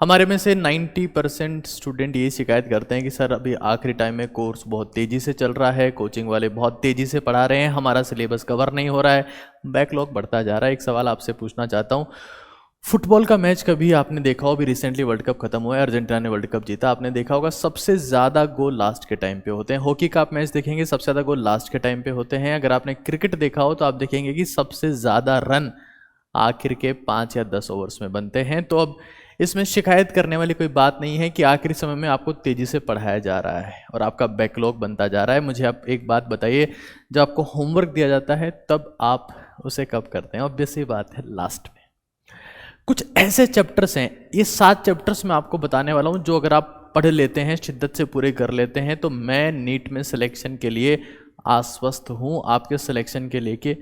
हमारे में से 90% स्टूडेंट ये शिकायत करते हैं कि सर अभी आखिरी टाइम में कोर्स बहुत तेज़ी से चल रहा है, कोचिंग वाले बहुत तेज़ी से पढ़ा रहे हैं, हमारा सिलेबस कवर नहीं हो रहा है, बैकलॉग बढ़ता जा रहा है। एक सवाल आपसे पूछना चाहता हूँ, फुटबॉल का मैच कभी आपने देखा हो, अभी रिसेंटली वर्ल्ड कप खत्म हुआ है, अर्जेंटीना ने वर्ल्ड कप जीता, आपने देखा होगा सबसे ज़्यादा गोल लास्ट के टाइम पे होते हैं। हॉकी का आप मैच देखेंगे सबसे ज़्यादा गोल लास्ट के टाइम पे होते हैं। अगर आपने क्रिकेट देखा हो तो आप देखेंगे कि सबसे ज़्यादा रन आखिर के 5 या 10 ओवर्स में बनते हैं। तो अब इसमें शिकायत करने वाली कोई बात नहीं है कि आखिरी समय में आपको तेज़ी से पढ़ाया जा रहा है और आपका बैकलॉग बनता जा रहा है। मुझे आप एक बात बताइए, जब आपको होमवर्क दिया जाता है तब आप उसे कब करते हैं? ऑब्वियस सी बात है, लास्ट में। कुछ ऐसे चैप्टर्स हैं, ये 7 चैप्टर्स मैं आपको बताने वाला हूँ, जो अगर आप पढ़ लेते हैं, शिद्दत से पूरे कर लेते हैं, तो मैं नीट में सिलेक्शन के लिए आश्वस्त हूँ। आपके सिलेक्शन के लेके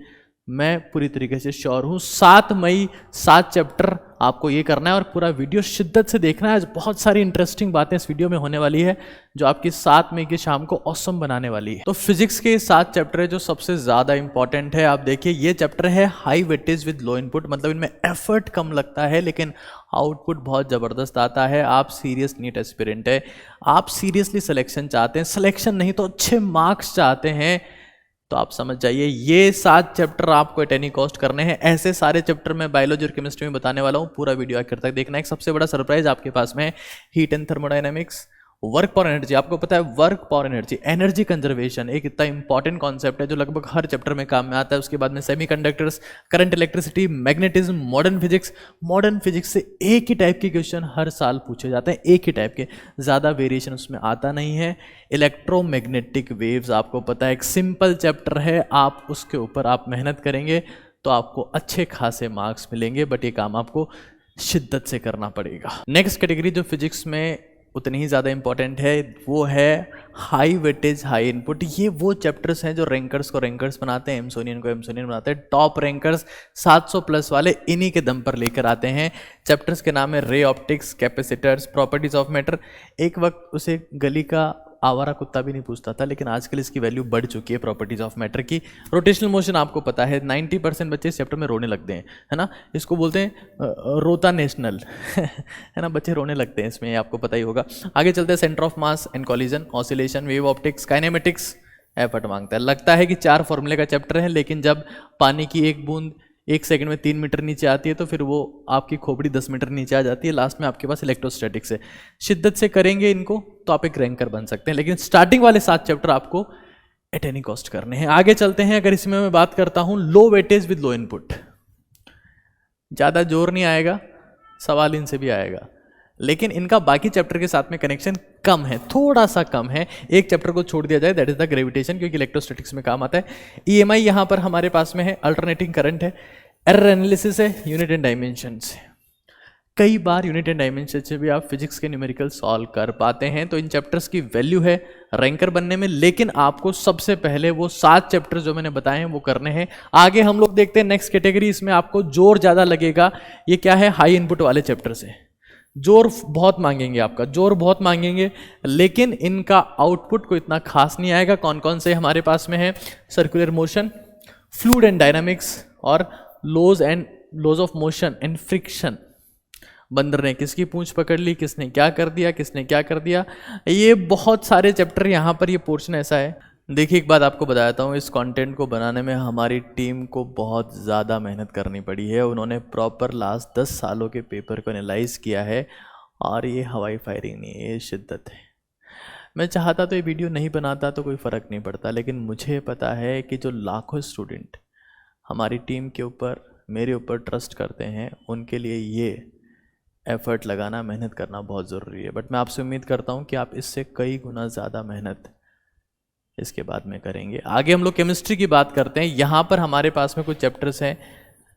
मैं पूरी तरीके से श्योर हूँ। 7 मई 7 चैप्टर आपको ये करना है और पूरा वीडियो शिद्दत से देखना है। आज बहुत सारी इंटरेस्टिंग बातें इस वीडियो में होने वाली है जो आपकी 7 मई की शाम को ऑसम बनाने वाली है। तो फिजिक्स के 7 चैप्टर है जो सबसे ज़्यादा इंपॉर्टेंट है। आप देखिए, ये चैप्टर है high weightage with low input, मतलब इनमें एफर्ट कम लगता है लेकिन आउटपुट बहुत ज़बरदस्त आता है। आप सीरियस नीट एस्पिरेंट है, आप सीरियसली सिलेक्शन चाहते हैं, सिलेक्शन नहीं तो अच्छे मार्क्स चाहते हैं, तो आप समझ जाइए ये 7 चैप्टर आपको एट एनी कॉस्ट करने हैं। ऐसे सारे चैप्टर मैं बायोलॉजी और केमिस्ट्री में बताने वाला हूँ, पूरा वीडियो आखिर तक देखना। एक सबसे बड़ा सरप्राइज आपके पास में है, heat and thermodynamics, work power energy. आपको पता है work power energy, energy conservation एक इतना इंपॉर्टेंट कॉन्सेप्ट है जो लगभग हर चैप्टर में काम में आता है। उसके बाद में semiconductors, current electricity, magnetism, modern physics. Modern physics से एक ही टाइप के क्वेश्चन हर साल पूछे जाते हैं, एक ही टाइप के, ज़्यादा वेरिएशन उसमें आता नहीं है। इलेक्ट्रोमैग्नेटिक वेव्स, आपको पता है एक सिंपल चैप्टर है, आप उसके ऊपर आप मेहनत करेंगे तो आपको अच्छे खासे मार्क्स मिलेंगे, बट ये काम आपको शिद्दत से करना पड़ेगा। नेक्स्ट कैटेगरी जो फिजिक्स में उतनी ही ज़्यादा इंपॉर्टेंट है वो है हाई वेटेज हाई इनपुट। ये वो चैप्टर्स हैं जो रैंकर्स को रैंकर्स बनाते हैं, एमसोनियन को एमसोनियन बनाते हैं। टॉप रैंकर्स 700 प्लस वाले इन्हीं के दम पर लेकर आते हैं। चैप्टर्स के नाम है ray optics, capacitors, properties of matter. एक वक्त उसे गली का आवारा कुत्ता भी नहीं पूछता था, लेकिन आजकल इसकी वैल्यू बढ़ चुकी है प्रॉपर्टीज ऑफ मैटर की। रोटेशनल मोशन आपको पता है, 90% बच्चे इस चैप्टर में रोने लगते हैं, है ना, इसको बोलते हैं रोता नेशनल है ना, बच्चे रोने लगते हैं इसमें, आपको पता ही होगा। आगे चलते हैं, centre of mass and collision, oscillation, wave optics, kinematics. Effort मांगता है, लगता है कि 4 फॉर्मूले का चैप्टर है, लेकिन जब पानी की एक बूंद 1 सेकंड में 3 मीटर नीचे आती है तो फिर वो आपकी खोपड़ी 10 मीटर नीचे आ जाती है। लास्ट में आपके पास इलेक्ट्रोस्टैटिक्स है। शिद्दत से करेंगे इनको तो आप एक रैंकर बन सकते हैं, लेकिन स्टार्टिंग वाले 7 चैप्टर आपको एट एनी कॉस्ट करने हैं। आगे चलते हैं, अगर इसमें मैं बात करता हूं लो वेटेज विद लो इनपुट, ज़्यादा जोर नहीं आएगा, सवाल इनसे भी आएगा, लेकिन इनका बाकी चैप्टर के साथ में कनेक्शन कम है, थोड़ा सा कम है। एक चैप्टर को छोड़ दिया जाए, दैट इज द ग्रेविटेशन, क्योंकि इलेक्ट्रोस्टैटिक्स में काम आता है। ईएमआई यहाँ पर हमारे पास में है, अल्टरनेटिंग करंट है, एरर एनालिसिस है, यूनिट एंड डायमेंशंस है। कई बार यूनिट एंड डायमेंशन से भी आप फिजिक्स के न्यूमेरिकल सॉल्व कर पाते हैं, तो इन चैप्टर्स की वैल्यू है रैंकर बनने में, लेकिन आपको सबसे पहले वो 7 चैप्टर जो मैंने बताए हैं वो करने हैं। आगे हम लोग देखते हैं नेक्स्ट कैटेगरी, इसमें आपको जोर ज़्यादा लगेगा। ये क्या है, हाई इनपुट वाले चैप्टर से जोर बहुत मांगेंगे, आपका जोर बहुत मांगेंगे, लेकिन इनका आउटपुट को इतना खास नहीं आएगा। कौन कौन से हमारे पास में है, circular motion, fluid and dynamics और laws of motion and friction. बंदर ने किसकी पूंछ पकड़ ली, किसने क्या कर दिया, किसने क्या कर दिया, ये बहुत सारे चैप्टर यहाँ पर, ये पोर्शन ऐसा है। देखिए एक बात आपको बताता हूँ, इस कंटेंट को बनाने में हमारी टीम को बहुत ज़्यादा मेहनत करनी पड़ी है। उन्होंने प्रॉपर लास्ट 10 सालों के पेपर को एनालाइज किया है, और ये हवाई फायरिंग नहीं है, ये शिद्दत है। मैं चाहता तो ये वीडियो नहीं बनाता तो कोई फ़र्क नहीं पड़ता, लेकिन मुझे पता है कि जो लाखों स्टूडेंट हमारी टीम के ऊपर, मेरे ऊपर ट्रस्ट करते हैं, उनके लिए ये एफ़र्ट लगाना, मेहनत करना बहुत ज़रूरी है। बट मैं आपसे उम्मीद करता हूँ कि आप इससे कई गुना ज़्यादा मेहनत इसके बाद में करेंगे। आगे हम लोग केमिस्ट्री की बात करते हैं। यहाँ पर हमारे पास में कुछ चैप्टर्स हैं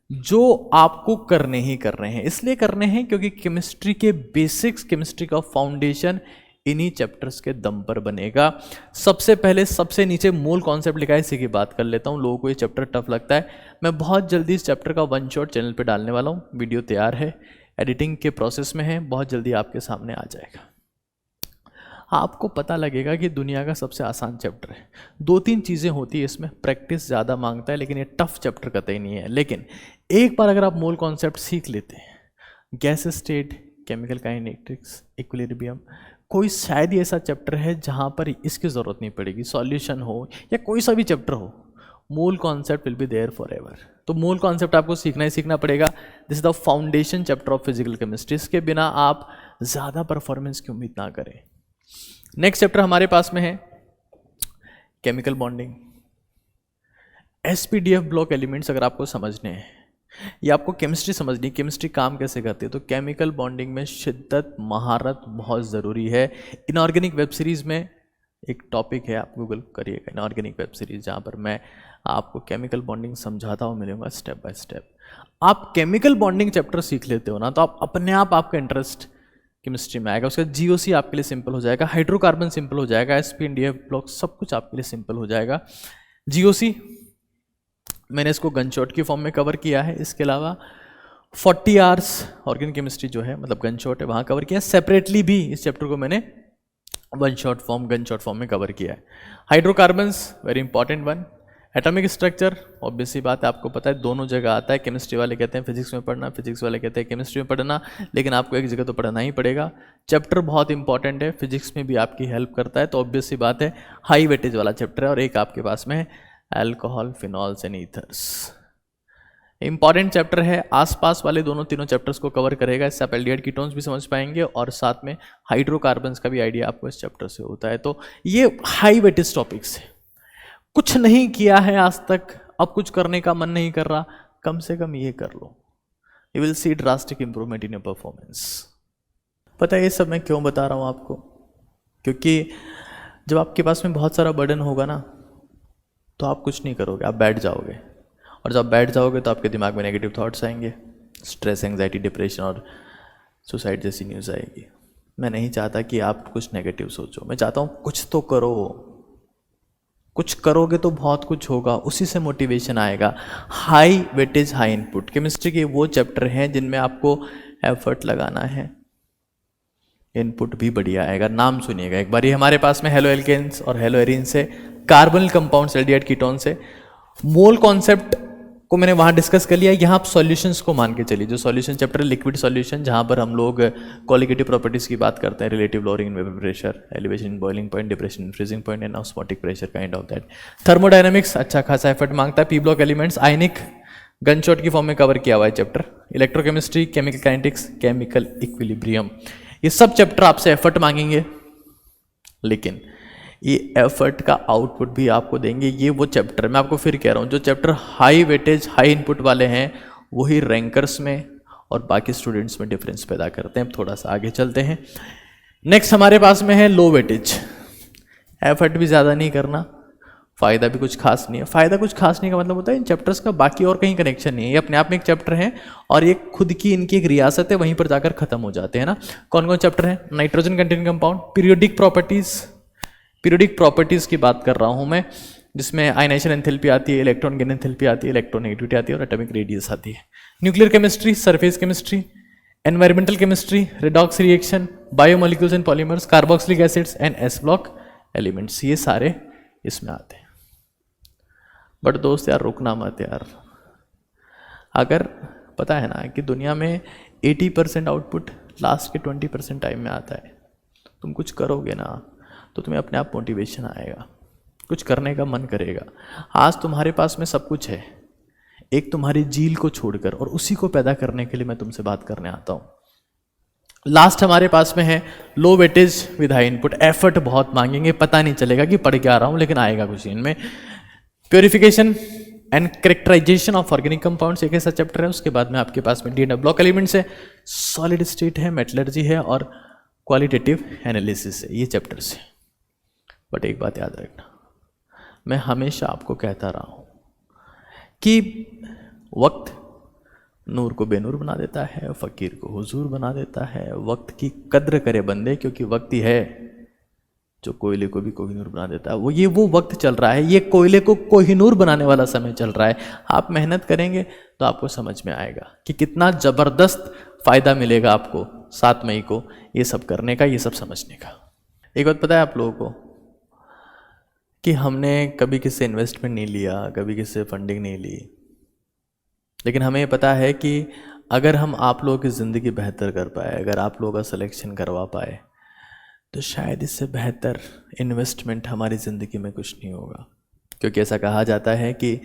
जो आपको करने ही करने हैं। इसलिए करने हैं क्योंकि केमिस्ट्री के बेसिक्स, केमिस्ट्री का फाउंडेशन इन्हीं चैप्टर्स के दम पर बनेगा। सबसे पहले सबसे नीचे मूल कॉन्सेप्ट लिखा है, इसी की बात कर लेता हूँ। लोगों को ये चैप्टर टफ लगता है, मैं बहुत जल्दी इस चैप्टर का 1 शॉट चैनल पे डालने वाला हूँ। वीडियो तैयार है, एडिटिंग के प्रोसेस में है, बहुत जल्दी आपके सामने आ जाएगा। आपको पता लगेगा कि दुनिया का सबसे आसान चैप्टर है। 2-3 चीज़ें होती है इसमें, प्रैक्टिस ज़्यादा मांगता है, लेकिन ये टफ चैप्टर कतई नहीं है। लेकिन एक बार अगर आप मूल कॉन्सेप्ट सीख लेते हैं, gas state, chemical kinetics, equilibrium, कोई शायद ही ऐसा चैप्टर है जहाँ पर इसकी ज़रूरत नहीं पड़ेगी, सॉल्यूशन हो या कोई सा भी चैप्टर हो, मूल concept will be there forever. तो मूल कॉन्सेप्ट आपको सीखना ही सीखना पड़ेगा। This is the foundation chapter of physical chemistry. इसके बिना आप ज़्यादा परफॉर्मेंस की उम्मीद ना करें। नेक्स्ट चैप्टर हमारे पास में है chemical bonding. SPDF block elements अगर आपको समझने हैं या आपको केमिस्ट्री समझनी, केमिस्ट्री काम कैसे करती है, तो केमिकल बॉन्डिंग में शिद्दत महारत बहुत ज़रूरी है। इनऑर्गेनिक वेब सीरीज़ में एक टॉपिक है, आप गूगल करिएगा इनऑर्गेनिक वेब सीरीज़, जहाँ पर मैं आपको केमिकल बॉन्डिंग समझाता हूँ, मिलूंगा स्टेप बाय स्टेप। आप केमिकल बॉन्डिंग चैप्टर सीख लेते हो ना, तो आप अपने आप आपका इंटरेस्ट केमिस्ट्री में आएगा। उसका जीओसी आपके लिए सिंपल हो जाएगा, हाइड्रोकार्बन सिंपल हो जाएगा, एसपीएनडीएफ ब्लॉक सब कुछ आपके लिए सिंपल हो जाएगा। जीओसी मैंने इसको गनशॉट की फॉर्म में कवर किया है। इसके अलावा 40 आवर्स ऑर्गेनिक केमिस्ट्री जो है, मतलब गनशॉट है, वहाँ कवर किया। सेपरेटली भी इस चैप्टर को मैंने गन शॉट फॉर्म में कवर किया है। Hydrocarbons very important one. Atomic structure obvious सी बात है, आपको पता है दोनों जगह आता है। केमिस्ट्री वाले कहते हैं फिजिक्स में पढ़ना, फिजिक्स वाले कहते हैं केमिस्ट्री में पढ़ना, लेकिन आपको एक जगह तो पढ़ना ही पड़ेगा। चैप्टर बहुत इंपॉर्टेंट है, फिजिक्स में भी आपकी हेल्प करता है, तो ऑब्वियस सी बात है हाई वेटेज वाला चैप्टर है। और एक आपके पास में है alcohol, phenols and ethers, important chapter है। आसपास वाले तीनों चैप्टर्स को कवर करेगा। इससे आप एल्डिहाइड कीटोन्स भी समझ पाएंगे और साथ में हाइड्रोकार्बन्स का भी आइडिया आपको इस चैप्टर से होता है। तो ये हाई वेटेज टॉपिक्स है। कुछ नहीं किया है आज तक, अब कुछ करने का मन नहीं कर रहा, कम से कम ये कर लो, you will see drastic improvement in your performance. पता है ये सब मैं क्यों बता रहा हूँ आपको? क्योंकि जब आपके पास में बहुत सारा बर्डन होगा ना, तो आप कुछ नहीं करोगे, आप बैठ जाओगे, और जब बैठ जाओगे तो आपके दिमाग में नेगेटिव थॉट्स आएंगे, स्ट्रेस, एंग्जाइटी, डिप्रेशन और सुसाइड जैसी न्यूज़ आएगी। मैं नहीं चाहता कि आप कुछ नेगेटिव सोचो, मैं चाहता हूँ कुछ तो करो। कुछ करोगे तो बहुत कुछ होगा, उसी से मोटिवेशन आएगा। High weightage high input chemistry के वो चैप्टर हैं जिनमें आपको एफर्ट लगाना है, इनपुट भी बढ़िया आएगा। नाम सुनिएगा एक बार, ये हमारे पास में हेलो एल्केन्स और हेलो एरिन्स से, कार्बोनिल कंपाउंड्स, एल्डिहाइड कीटोन से। मोल कॉन्सेप्ट को मैंने वहाँ डिस्कस कर लिया। यहाँ आप सॉल्यूशंस को मान के चलिए, जो सॉल्यूशन चैप्टर है लिक्विड सॉल्यूशन, जहाँ पर हम लोग क्वालिटेटिव प्रॉपर्टीज की बात करते हैं, relative lowering in vapour pressure, elevation in boiling point, depression in freezing point and osmotic pressure, kind of that. Thermodynamics अच्छा खासा एफर्ट मांगता है। पी ब्लॉक एलिमेंट्स, आयनिक, गनशॉट की फॉर्म में कवर किया हुआ है chapter. Electrochemistry, chemical kinetics, chemical equilibrium, ये सब चैप्टर आपसे एफर्ट मांगेंगे, लेकिन ये एफर्ट का आउटपुट भी आपको देंगे। ये वो चैप्टर, मैं आपको फिर कह रहा हूँ, जो chapter high weightage high input वाले हैं वही रैंकर्स में और बाकी स्टूडेंट्स में डिफरेंस पैदा करते हैं। अब थोड़ा सा आगे चलते हैं। नेक्स्ट हमारे पास में है लो वेटेज। एफर्ट भी ज़्यादा नहीं करना, फ़ायदा भी कुछ खास नहीं है। फ़ायदा कुछ खास नहीं का मतलब होता है इन चैप्टर्स का बाकी और कहीं कनेक्शन नहीं है, ये अपने आप में एक चैप्टर है और ये खुद की इनकी एक रियासत है, वहीं पर जाकर खत्म हो जाते हैं ना। कौन कौन चैप्टर है? Nitrogen containing compound, periodic properties, periodic properties की बात कर रहा हूँ मैं, जिसमें आयनाइजेशन एंथैल्पी आती है, इलेक्ट्रॉन गेन एंथैल्पी आती है, इलेक्ट्रोनेगेटिविटी आती है और एटॉमिक रेडियस आती है। Nuclear chemistry, surface chemistry, environmental chemistry, redox reaction, biomolecules and polymers, carboxylic acids and S block elements, ये सारे इसमें आते हैं। बट दोस्त यार रुकना मत यार, अगर पता है ना कि दुनिया में 80% आउटपुट लास्ट के 20% टाइम में आता है, तुम कुछ करोगे ना तो तुम्हें अपने आप मोटिवेशन आएगा, कुछ करने का मन करेगा। आज तुम्हारे पास में सब कुछ है, एक तुम्हारी झील को छोड़कर, और उसी को पैदा करने के लिए मैं तुमसे बात करने आता हूँ। लास्ट हमारे पास में है low weightage with high input. Effort बहुत मांगेंगे, पता नहीं चलेगा कि पढ़ के आ रहा हूँ, लेकिन आएगा कुछ इनमें। Purification and characterisation of organic compounds एक ऐसा चैप्टर है। उसके बाद में आपके पास में डीएनए ब्लॉक एलिमेंट्स है, सॉलिड स्टेट है, मेटलर्जी है और क्वालिटेटिव एनालिसिस है, ये चैप्टर्स है। बट एक बात याद रखना, मैं हमेशा आपको कहता रहा हूँ कि वक्त नूर को बेनूर बना देता है, फ़कीर को हुजूर बना देता है। वक्त की कद्र करे बंदे, क्योंकि वक्त ही है जो कोयले को भी कोहिनूर बना देता है। वो वक्त चल रहा है, ये कोयले को कोहिनूर बनाने वाला समय चल रहा है। आप मेहनत करेंगे तो आपको समझ में आएगा कि कितना ज़बरदस्त फ़ायदा मिलेगा आपको 7 मई को ये सब करने का, ये सब समझने का। एक बात पता है आप लोगों को कि हमने कभी किसी से इन्वेस्टमेंट नहीं लिया, कभी किसी से फंडिंग नहीं ली, लेकिन हमें पता है कि अगर हम आप लोगों की ज़िंदगी बेहतर कर पाए, अगर आप लोगों का सिलेक्शन करवा पाए, तो शायद इससे बेहतर इन्वेस्टमेंट हमारी ज़िंदगी में कुछ नहीं होगा। क्योंकि ऐसा कहा जाता है कि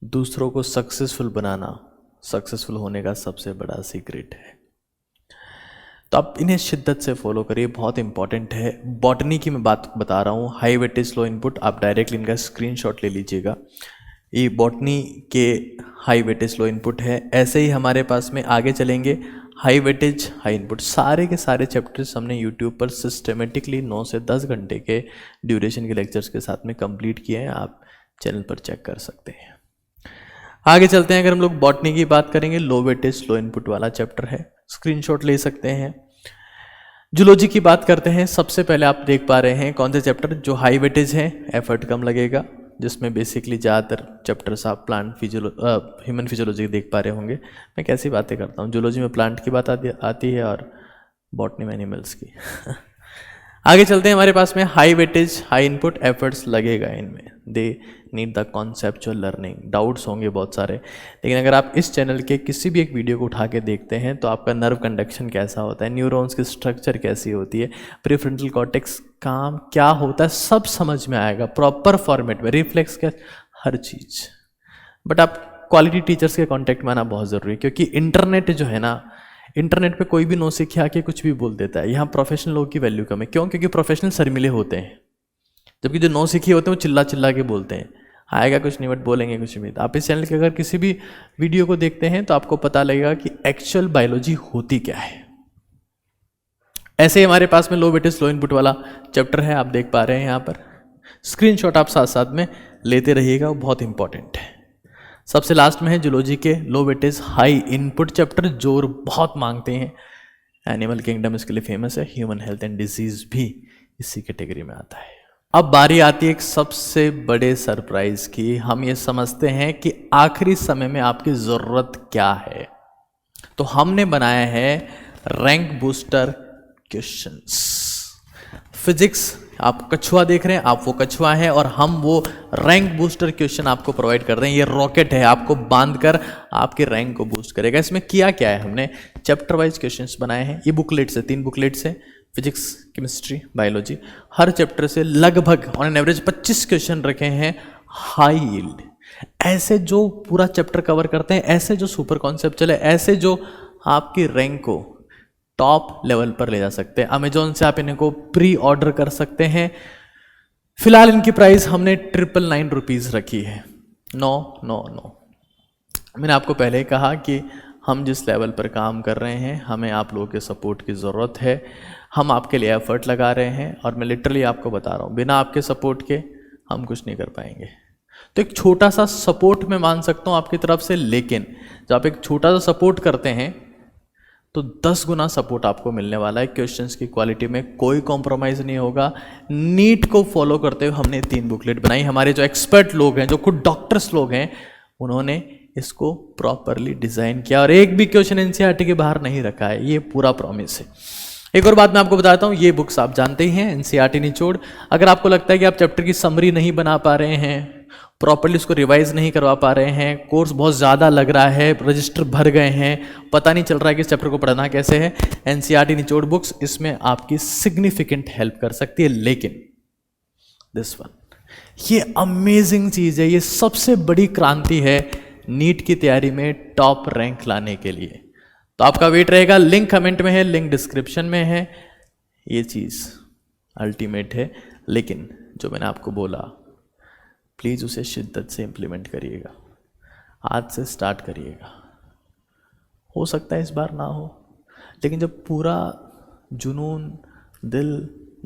दूसरों को सक्सेसफुल बनाना सक्सेसफुल होने का सबसे बड़ा सीक्रेट है। तो आप इन्हें शिद्दत से फॉलो करिए, बहुत इंपॉर्टेंट है। बॉटनी की मैं बात बता रहा हूँ, हाई वेटेज स्लो इनपुट, आप डायरेक्टली इनका स्क्रीनशॉट ले लीजिएगा। ये बॉटनी के हाई वेटेज लो इनपुट है। ऐसे ही हमारे पास में आगे चलेंगे हाई वेटेज हाई इनपुट, सारे के सारे चैप्टर्स हमने यूट्यूब पर सिस्टमेटिकली 9 से 10 घंटे के ड्यूरेशन के लेक्चर्स के साथ में कंप्लीट किए हैं, आप चैनल पर चेक कर सकते हैं। आगे चलते हैं, अगर हम लोग बॉटनी की बात करेंगे, लो वेटेज स्लो इनपुट वाला चैप्टर है, स्क्रीनशॉट ले सकते हैं। जूलॉजी की बात करते हैं, सबसे पहले आप देख पा रहे हैं कौन से चैप्टर जो हाई वेटेज है, एफर्ट कम लगेगा, जिसमें बेसिकली ज़्यादातर चैप्टर्स आप ह्यूमन फिजियोलॉजी देख पा रहे होंगे। मैं कैसी बातें करता हूँ, जूलॉजी में प्लांट की बात आती है और बॉटनी में एनिमल्स की। आगे चलते हैं, हमारे पास में high weightage high input, efforts लगेगा इनमें, they need the conceptual learning, doubts होंगे बहुत सारे। लेकिन अगर आप इस चैनल के किसी भी एक वीडियो को उठा के देखते हैं तो आपका नर्व कंडक्शन कैसा होता है, न्यूरॉन्स की स्ट्रक्चर कैसी होती है, प्रीफ्रंटल कॉर्टेक्स काम क्या होता है, सब समझ में आएगा प्रॉपर फॉर्मेट में, रिफ्लेक्स क्या, हर चीज़। बट आप क्वालिटी टीचर्स के कॉन्टेक्ट में आना बहुत ज़रूरी है, क्योंकि इंटरनेट जो है ना, इंटरनेट पे कोई भी नो सीखे आके कुछ भी बोल देता है। यहाँ प्रोफेशनल लोगों की वैल्यू कम है, क्यों? क्योंकि प्रोफेशनल शर्मिले होते हैं, जबकि जो नो सीखे होते हैं वो चिल्ला चिल्ला के बोलते हैं, आएगा कुछ नहीं बट बोलेंगे कुछ भी। आप इस चैनल के अगर किसी भी वीडियो को देखते हैं तो आपको पता लगेगा कि एक्चुअल बायोलॉजी होती क्या है। ऐसे ही हमारे पास में लो वेटेज लो इनपुट वाला चैप्टर है, आप देख पा रहे हैं यहाँ पर, स्क्रीनशॉट आप साथ साथ में लेते रहिएगा, वो बहुत इंपॉर्टेंट है। सबसे लास्ट में है जूलॉजी के लो वेटेज हाई इनपुट चैप्टर, जो बहुत मांगते हैं। एनिमल किंगडम इसके लिए फेमस है, ह्यूमन हेल्थ एंड डिजीज भी इसी कैटेगरी में आता है। अब बारी आती है एक सबसे बड़े सरप्राइज की। हम ये समझते हैं कि आखिरी समय में आपकी ज़रूरत क्या है, तो हमने बनाया है रैंक बूस्टर क्वेश्चंस। फिजिक्स आप कछुआ देख रहे हैं, आप वो कछुआ है और हम वो रैंक बूस्टर क्वेश्चन आपको प्रोवाइड कर रहे हैं। ये रॉकेट है, आपको बांधकर आपके रैंक को बूस्ट करेगा। इसमें किया क्या है, हमने चैप्टर वाइज क्वेश्चंस बनाए हैं। ये बुकलेट से 3 बुकलेट से, फिजिक्स केमिस्ट्री बायोलॉजी, हर चैप्टर से लगभग ऑन एन एवरेज 25 क्वेश्चन रखे हैं हाई यील्ड, ऐसे जो पूरा चैप्टर कवर करते हैं, ऐसे जो सुपर कॉन्सेप्चुअल है, ऐसे जो आपकी रैंक को टॉप लेवल पर ले जा सकते हैं। अमेजोन से आप इन्हें को प्री ऑर्डर कर सकते हैं। फिलहाल इनकी प्राइस हमने 999 रुपीज़ रखी है। 999। मैंने आपको पहले ही कहा कि हम जिस लेवल पर काम कर रहे हैं, हमें आप लोगों के सपोर्ट की ज़रूरत है। हम आपके लिए एफर्ट लगा रहे हैं और मैं लिटरली आपको बता रहा हूँ, बिना आपके सपोर्ट के हम कुछ नहीं कर पाएंगे। तो एक छोटा सा सपोर्ट मैं मान सकता हूँ आपकी तरफ से, लेकिन जब आप एक छोटा सा सपोर्ट करते हैं तो 10 गुना सपोर्ट आपको मिलने वाला है। क्वेश्चंस की क्वालिटी में कोई कॉम्प्रोमाइज़ नहीं होगा। नीट को फॉलो करते हुए हमने 3 बुकलेट बनाई। हमारे जो एक्सपर्ट लोग हैं, जो खुद डॉक्टर्स लोग हैं, उन्होंने इसको प्रॉपरली डिज़ाइन किया और एक भी क्वेश्चन एनसीईआरटी के बाहर नहीं रखा है, ये पूरा प्रॉमिस है। एक और बात मैं आपको बताता हूँ, ये बुक्स आप जानते ही हैं, एनसीईआरटी निचोड़। अगर आपको लगता है कि आप चैप्टर की समरी नहीं बना पा रहे हैं, प्रॉपरली उसको रिवाइज नहीं करवा पा रहे हैं, कोर्स बहुत ज़्यादा लग रहा है, रजिस्टर भर गए हैं, पता नहीं चल रहा है कि इस चैप्टर को पढ़ना कैसे है, एनसीईआरटी निचोड़ बुक्स इसमें आपकी सिग्निफिकेंट हेल्प कर सकती है। लेकिन दिस वन, ये अमेजिंग चीज़ है, ये सबसे बड़ी क्रांति है नीट की तैयारी में टॉप रैंक लाने के लिए। तो आपका वेट रहेगा, लिंक कमेंट में है, लिंक डिस्क्रिप्शन में है। ये चीज़ अल्टीमेट है, लेकिन जो मैंने आपको बोला, प्लीज़ उसे शिद्दत से इम्प्लीमेंट करिएगा, आज से स्टार्ट करिएगा। हो सकता है इस बार ना हो, लेकिन जब पूरा जुनून, दिल,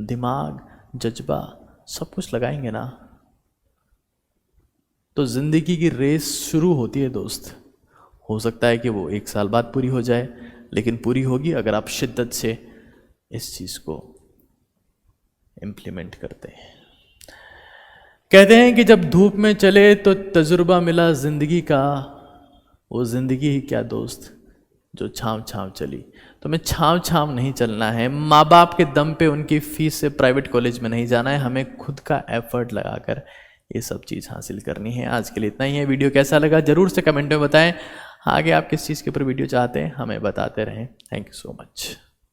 दिमाग, जज्बा सब कुछ लगाएंगे ना, तो ज़िंदगी की रेस शुरू होती है दोस्त। हो सकता है कि वो 1 साल बाद पूरी हो जाए, लेकिन पूरी होगी अगर आप शिद्दत से इस चीज़ को इम्प्लीमेंट करते हैं। कहते हैं कि जब धूप में चले तो तजुर्बा मिला ज़िंदगी का, वो ज़िंदगी ही क्या दोस्त जो छाँव छाँव चली। तो हमें छाँव छाँव नहीं चलना है, माँ बाप के दम पे उनकी फ़ीस से प्राइवेट कॉलेज में नहीं जाना है, हमें खुद का एफर्ट लगाकर ये सब चीज़ हासिल करनी है। आज के लिए इतना ही है। वीडियो कैसा लगा ज़रूर से कमेंट में बताएं। आगे आप किस चीज़ के ऊपर वीडियो चाहते हैं हमें बताते रहें। Thank you so much.